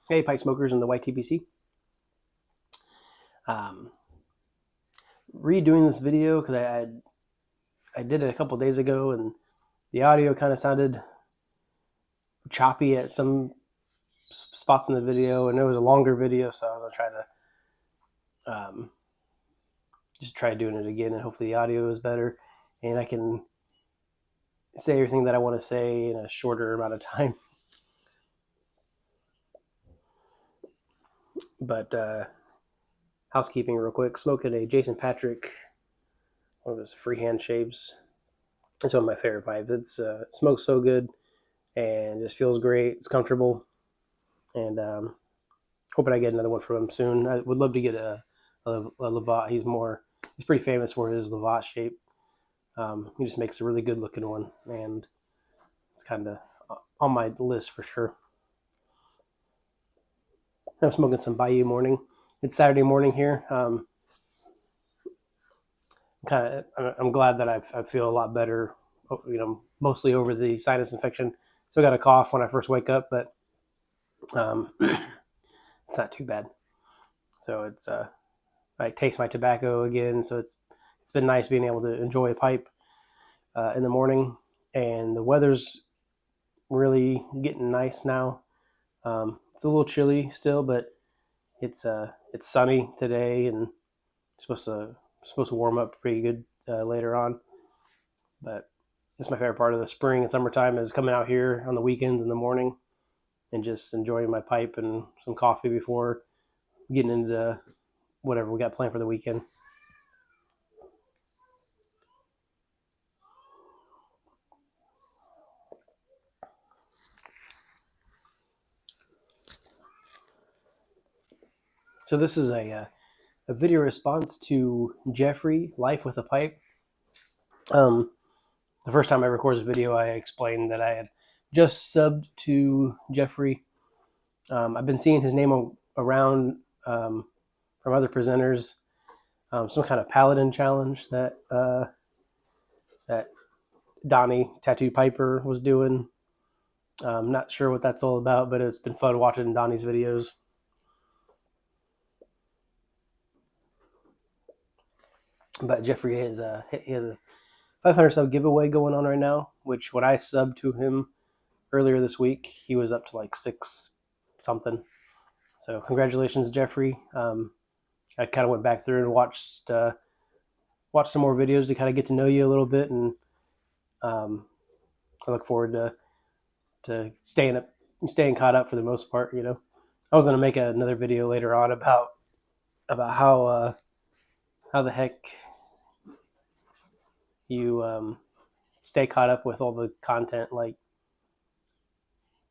Hey, pipe smokers in the YTBC. Redoing this video because I did it a couple days ago and the audio kind of sounded choppy at some spots in the video, and it was a longer video, so I was gonna try to just try doing it again, and hopefully the audio is better and I can say everything that I want to say in a shorter amount of time. But housekeeping real quick: smoking a Jason Patrick, one of his freehand shapes. It's one of my favorite pipes. It smokes so good and just feels great. It's comfortable, and hoping I get another one from him soon. I would love to get a Lavat. He's pretty famous for his Lavat shape. He just makes a really good looking one, and it's kind of on my list for sure. I'm smoking some Bayou Morning. It's Saturday morning here. I'm glad that I feel a lot better. Mostly over the sinus infection. Still got a cough when I first wake up, but it's not too bad. So I taste my tobacco again. So it's been nice being able to enjoy a pipe in the morning, and the weather's really getting nice now. It's a little chilly still, but it's sunny today, and it's supposed to warm up pretty good later on. But it's my favorite part of the spring and summertime is coming out here on the weekends in the morning and just enjoying my pipe and some coffee before getting into whatever we got planned for the weekend. So this is a video response to Jeffrey Life with a Pipe. The first time I recorded this video, I explained that I had just subbed to Jeffrey. I've been seeing his name around from other presenters. Some kind of Paladin challenge that Donnie Tattoo Piper was doing. I'm not sure what that's all about, but it's been fun watching Donnie's videos. But Jeffrey he has a 500 sub giveaway going on right now, which when I subbed to him earlier this week, he was up to like 6 something. So congratulations, Jeffrey. I kind of went back through and watched some more videos to kind of get to know you a little bit, and I look forward to staying caught up for the most part. I was gonna make another video later on about how the heck you stay caught up with all the content, like,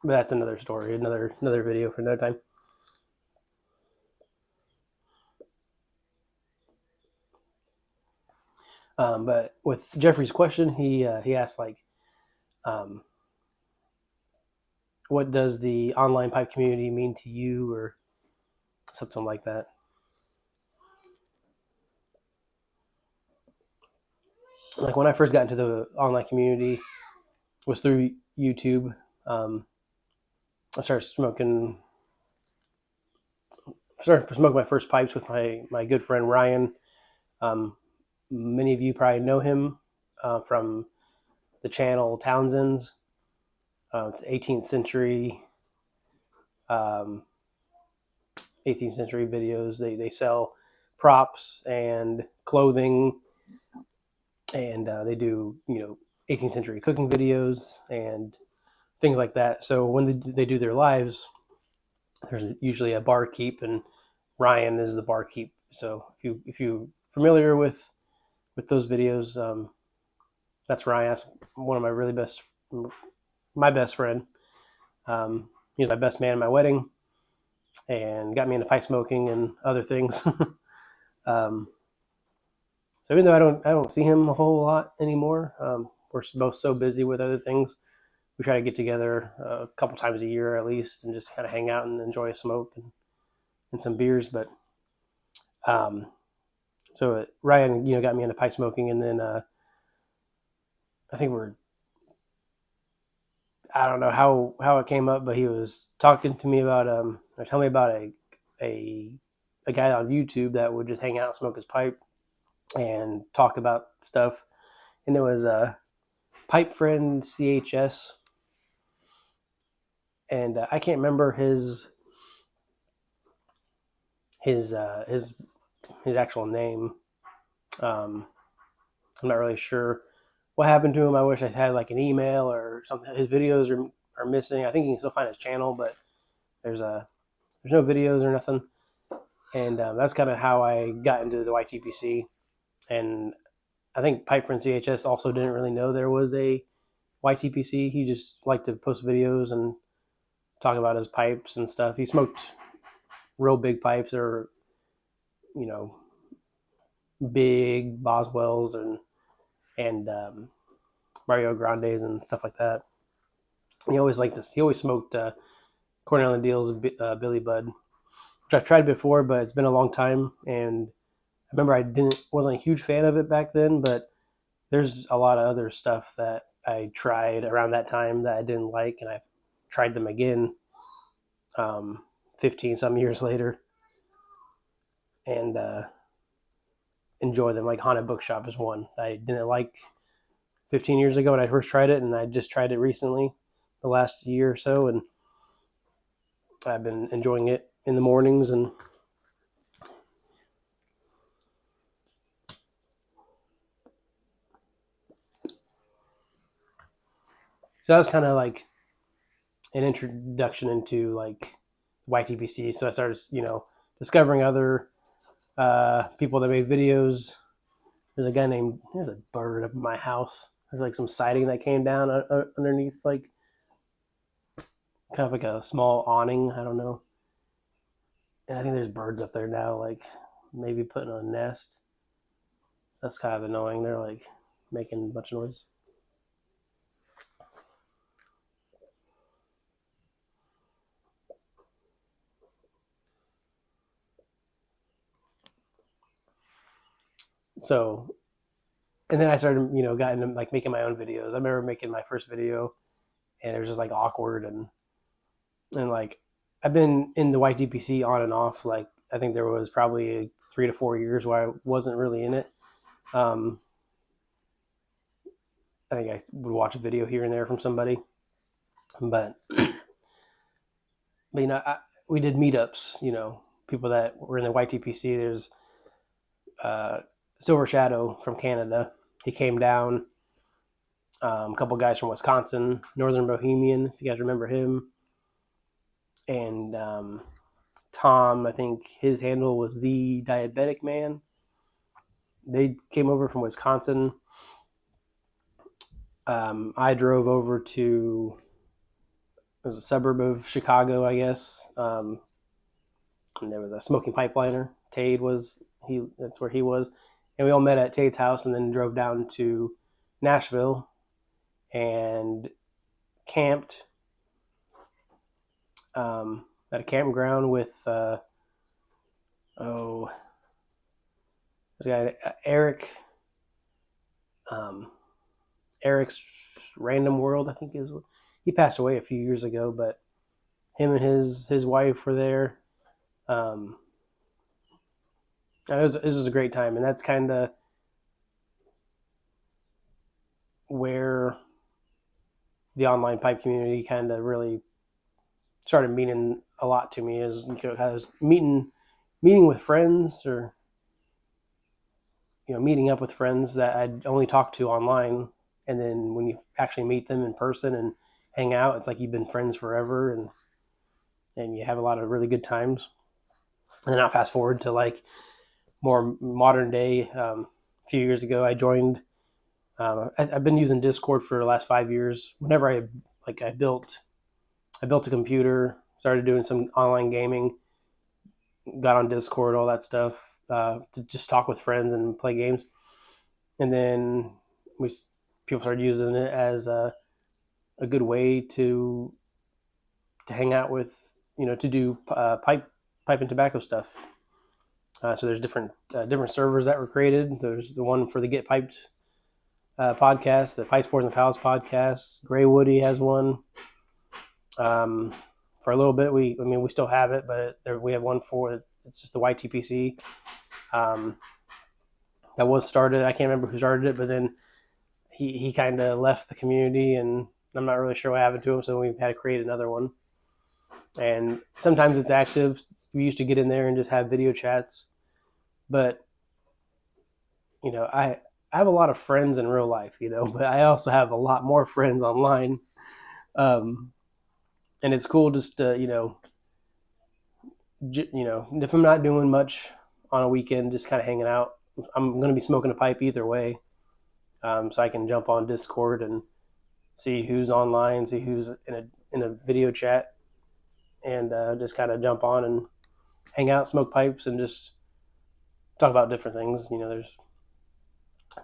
but that's another story, another video for another time. But with Jeffrey's question, he asked, like, what does the online pipe community mean to you, or something like that. Like, when I first got into the online community was through YouTube. I started smoking my first pipes with my good friend Ryan. Many of you probably know him from the channel Townsend's. It's 18th century 18th century videos. They sell props and clothing, and they do 18th century cooking videos and things like that. So when they do their lives, there's usually a barkeep, and Ryan is the barkeep. So if you familiar with those videos, that's Ryan. That's one of my best friend. He was my best man at my wedding, and got me into pipe smoking and other things. So even though I don't see him a whole lot anymore, we're both so busy with other things. We try to get together a couple times a year at least, and just kind of hang out and enjoy a smoke and some beers. But so Ryan, got me into pipe smoking, and then I think I don't know how it came up, but he was talking to me about or telling me about a guy on YouTube that would just hang out and smoke his pipe and talk about stuff, and it was Pipe Friend CHS, and I can't remember his actual name. I'm not really sure what happened to him. I wish I had like an email or something. His videos are missing. I think you can still find his channel, but there's no videos or nothing. And that's kind of how I got into the YTPC. And I think Pipe Friend CHS also didn't really know there was a YTPC. He just liked to post videos and talk about his pipes and stuff. He smoked real big pipes, or big Boswells and Mario Grandes and stuff like that. He always liked this. He always smoked Cornell and Deal's Billy Bud, which I've tried before, but it's been a long time. And I remember I wasn't a huge fan of it back then, but there's a lot of other stuff that I tried around that time that I didn't like, and I tried them again 15 some years later, and enjoy them. Like Haunted Bookshop is one I didn't like 15 years ago when I first tried it, and I just tried it recently, the last year or so, and I've been enjoying it in the mornings. And so that was kind of like an introduction into like YTPC. So I started, discovering other people that made videos. There's a bird up in my house. There's like some siding that came down underneath, like kind of like a small awning. I don't know. And I think there's birds up there now, like maybe putting a nest. That's kind of annoying. They're like making a bunch of noise. So, and then I started, got into like making my own videos. I remember making my first video, and it was just like awkward, and like I've been in the YTPC on and off. Like I think there was probably 3 to 4 years where I wasn't really in it. I think I would watch a video here and there from somebody, but we did meetups. People that were in the YTPC. There's Silver Shadow from Canada. He came down. A couple guys from Wisconsin, Northern Bohemian, if you guys remember him, and Tom. I think his handle was The Diabetic Man. They came over from Wisconsin. I drove over to, it was a suburb of Chicago, I guess, and there was a smoking pipeliner. Tade that's where he was, and we all met at Tade's house, and then drove down to Nashville and camped at a campground with this guy Eric, Eric's Random World, I think he passed away a few years ago, but him and his wife were there. It was a great time, and that's kind of where the online pipe community kind of really started meaning a lot to me. Is I was meeting with friends, or meeting up with friends that I'd only talked to online, and then when you actually meet them in person and hang out, it's like you've been friends forever, and you have a lot of really good times. And then I'll fast forward to like more modern day. A few years ago, I joined. I've been using Discord for the last 5 years. Whenever I built a computer, started doing some online gaming, got on Discord, all that stuff, to just talk with friends and play games. And then people started using it as a good way to hang out with, to do pipe and tobacco stuff. So there's different servers that were created. There's the one for the Get Piped podcast, the Pipes, Pours, and Pals podcast. Gray Woody has one. For a little bit, we still have it, but we have one for it's just the YTPC. That was started. I can't remember who started it, but then he kind of left the community, and I'm not really sure what happened to him. So we've had to create another one. And sometimes it's active. We used to get in there and just have video chats, but I have a lot of friends in real life, but I also have a lot more friends online. Um, and it's cool just to, if I'm not doing much on a weekend, just kind of hanging out. I'm going to be smoking a pipe either way, so I can jump on Discord and see who's online, see who's in a video chat, and just kind of jump on and hang out, smoke pipes, and just talk about different things. There's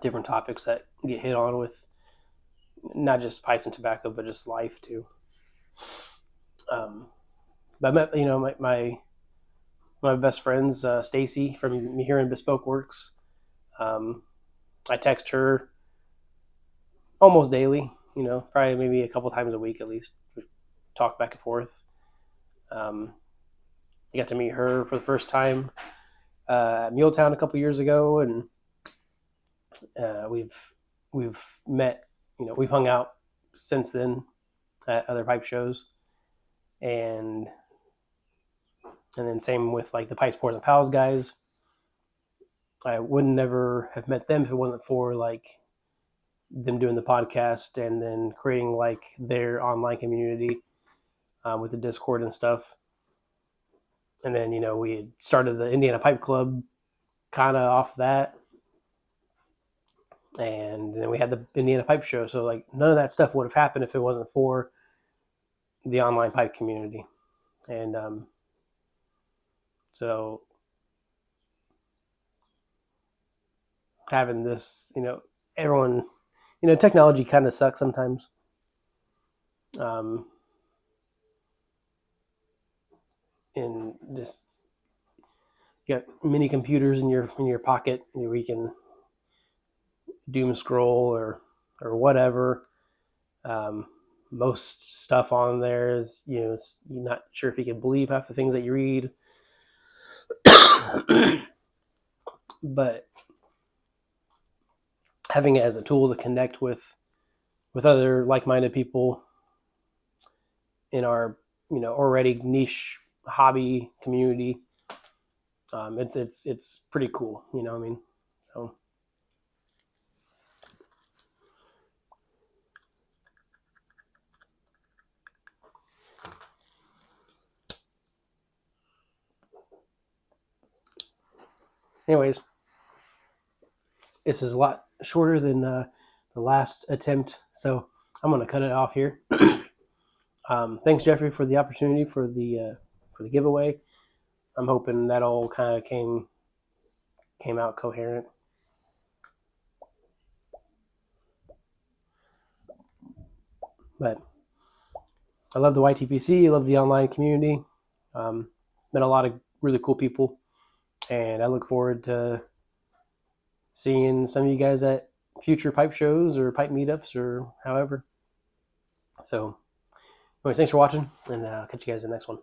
different topics that get hit on with not just pipes and tobacco, but just life too. But I met, my best friends, Stacy from here in Bespoke Works. I text her almost daily, probably maybe a couple times a week at least. We talk back and forth. I got to meet her for the first time at Muletown a couple years ago, and we've met, we've hung out since then at other pipe shows, and then same with like the Pipes, Pours, and Pals guys. I would never have met them if it wasn't for like them doing the podcast and then creating like their online community with the Discord and stuff. And then we had started the Indiana Pipe Club kind of off that, and then we had the Indiana Pipe Show. So like none of that stuff would have happened if it wasn't for the online pipe community. And so having this, everyone, technology kind of sucks sometimes. And just you got mini computers in your pocket where you can doom scroll or whatever. Most stuff on there is you're not sure if you can believe half the things that you read. But having it as a tool to connect with other like-minded people in our already niche hobby community, it's pretty cool. So. Anyways, this is a lot shorter than the last attempt, so I'm going to cut it off here. Thanks, Jeffrey, for the opportunity for the giveaway. I'm hoping that all kind of came out coherent. But I love the YTPC. I love the online community. Met a lot of really cool people, and I look forward to seeing some of you guys at future pipe shows or pipe meetups or however. So anyways, thanks for watching, and I'll catch you guys in the next one.